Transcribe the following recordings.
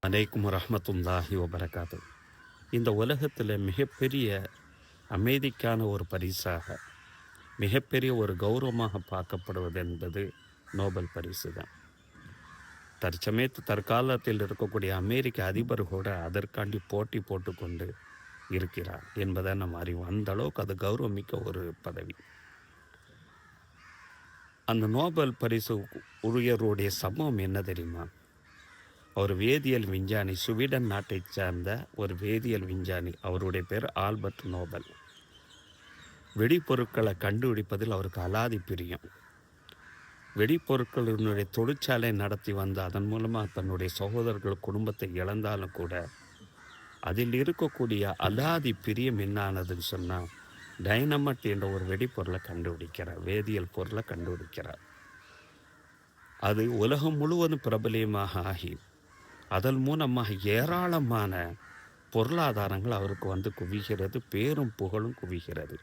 அலைக்கும் வரஹ்மத்துல்லாஹி வபரகாத்து. இந்த உலகத்தில் மிகப்பெரிய அமைதிக்கான ஒரு பரிசாக, மிகப்பெரிய ஒரு கௌரவமாக பார்க்கப்படுவது என்பது நோபல் பரிசு தான். தற்காலத்தில் இருக்கக்கூடிய அமெரிக்க அதிபர் கூட அதற்காண்டி போட்டி போட்டுக்கொண்டு இருக்கிறார் என்பதை நம்ம அறிவோம். அந்த அளவுக்கு அது கௌரவமிக்க ஒரு பதவி. அந்த நோபல் பரிசு உரியவருடைய சம்பவம் என்ன தெரியுமா? அவர் வேதியியல் விஞ்ஞானி, ஸ்வீடன் நாட்டைச் சார்ந்த ஒரு வேதியியல் விஞ்ஞானி. அவருடைய பேர் ஆல்பர்ட் நோபல். வெடிப்பொருட்களை கண்டுபிடிப்பதில் அவருக்கு அலாதி பிரியம். வெடிப்பொருட்களினுடைய தொழிற்சாலை நடத்தி வந்த அதன் மூலமாக தன்னுடைய சகோதரர்கள் குடும்பத்தை இழந்தாலும் கூட அதில் இருக்கக்கூடிய அலாதி பிரியம் என்னானதுன்னு சொன்னால், டைனமட் என்ற ஒரு வெடிப்பொருளை கண்டுபிடிக்கிறார், வேதியியல் பொருளை கண்டுபிடிக்கிறார். அது உலகம் முழுவதும் பிரபலியமாக ஆகி அதன் மூலமாக ஏராளமான பொருளாதாரங்கள் அவருக்கு வந்து குவிகிறது, பேரும் புகழும் குவிகிறது.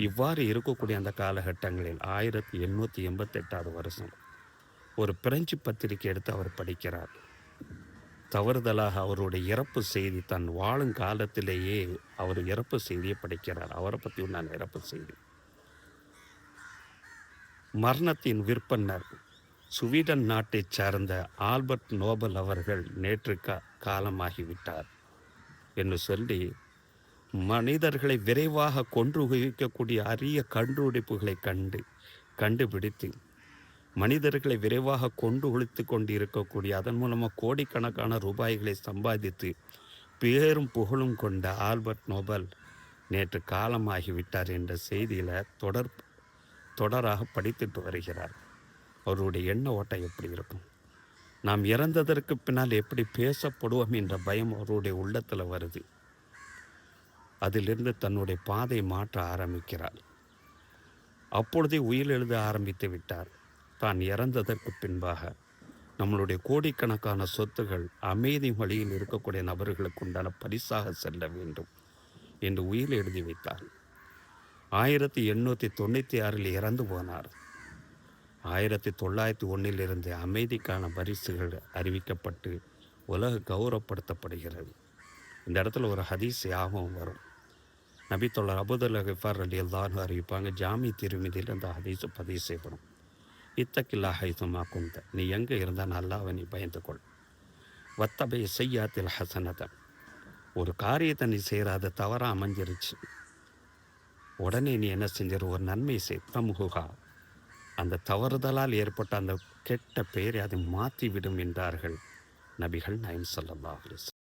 இவ்வாறு இருக்கக்கூடிய அந்த காலகட்டங்களில் 1888 வருஷம் ஒரு பிரெஞ்சு பத்திரிகை எடுத்து அவர் படிக்கிறார். தவறுதலாக அவருடைய இறப்பு செய்தி, தன் வாழும் காலத்திலேயே அவர் இறப்பு செய்தியை படிக்கிறார். அவரை பற்றி உண்டான இறப்பு செய்தி. மரணத்தின் விற்பனர் ஸ்வீடன் நாட்டைச் சார்ந்த ஆல்பர்ட் நோபல் அவர்கள் நேற்று காலமாகிவிட்டார் என்று சொல்லி, மனிதர்களை விரைவாக கொன்று குவிக்கக்கூடிய அரிய கண்டுபிடிப்புகளை கண்டுபிடித்து மனிதர்களை விரைவாக கொண்டு ஒழித்து கொண்டு இருக்கக்கூடிய, அதன் மூலமாக கோடிக்கணக்கான ரூபாய்களை சம்பாதித்து பேரும் புகழும் கொண்ட ஆல்பர்ட் நோபல் நேற்று காலமாகிவிட்டார் என்ற செய்தியில் தொடராக படித்துட்டு வருகிறார். அவருடைய எண்ண ஓட்டம் எப்படி இருக்கும்? நாம் இறந்ததற்கு பின்னால் எப்படி பேசப்படுவோம் என்ற பயம் அவருடைய உள்ளத்தில் வருது. அதிலிருந்து தன்னுடைய பாதை மாற்ற ஆரம்பிக்கிறார். அப்பொழுதே உயிர் எழுத ஆரம்பித்து விட்டார். தான் இறந்ததற்கு பின்பாக நம்மளுடைய கோடிக்கணக்கான சொத்துகள் அமைதி வழியில் இருக்கக்கூடிய நபர்களுக்கு உண்டான பரிசாக செல்ல வேண்டும் என்று உயிர் எழுதி வைத்தார். 1896 இறந்து போனார். 1901 அமைதிக்கான பரிசுகள் அறிவிக்கப்பட்டு உலக கௌரவப்படுத்தப்படுகிறது. இந்த இடத்துல ஒரு ஹதீஸ் யாவும் வரும். நபி தோழர் அபூதர் கிஃபார் ரலியல்லாஹு அன்ஹு அறிவிப்பாங்க, ஜாமி திருமிதியில் இந்த ஹதீஸ் பதிவு செய்யப்படும். இத்தகில்லா ஹைசுமா குந்த, நீ எங்கே இருந்தால் அல்லாஹ்வை நீ பயந்துக்கொள். வத்தபை செய்யாத்தில் ஹசனத, ஒரு காரியத்தை நீ செய்கிறாத தவறாக அமைஞ்சிருச்சு, உடனே நீ என்ன செஞ்சிரு, ஒரு நன்மை செய். தம்ஹுகா, அந்த தவறுதலால் ஏற்பட்ட அந்த கெட்ட பெயரை அதை மாற்றிவிடும் என்றார்கள் நபிகள் நாயகம் ஸல்லல்லாஹு அலைஹி வஸல்லம்.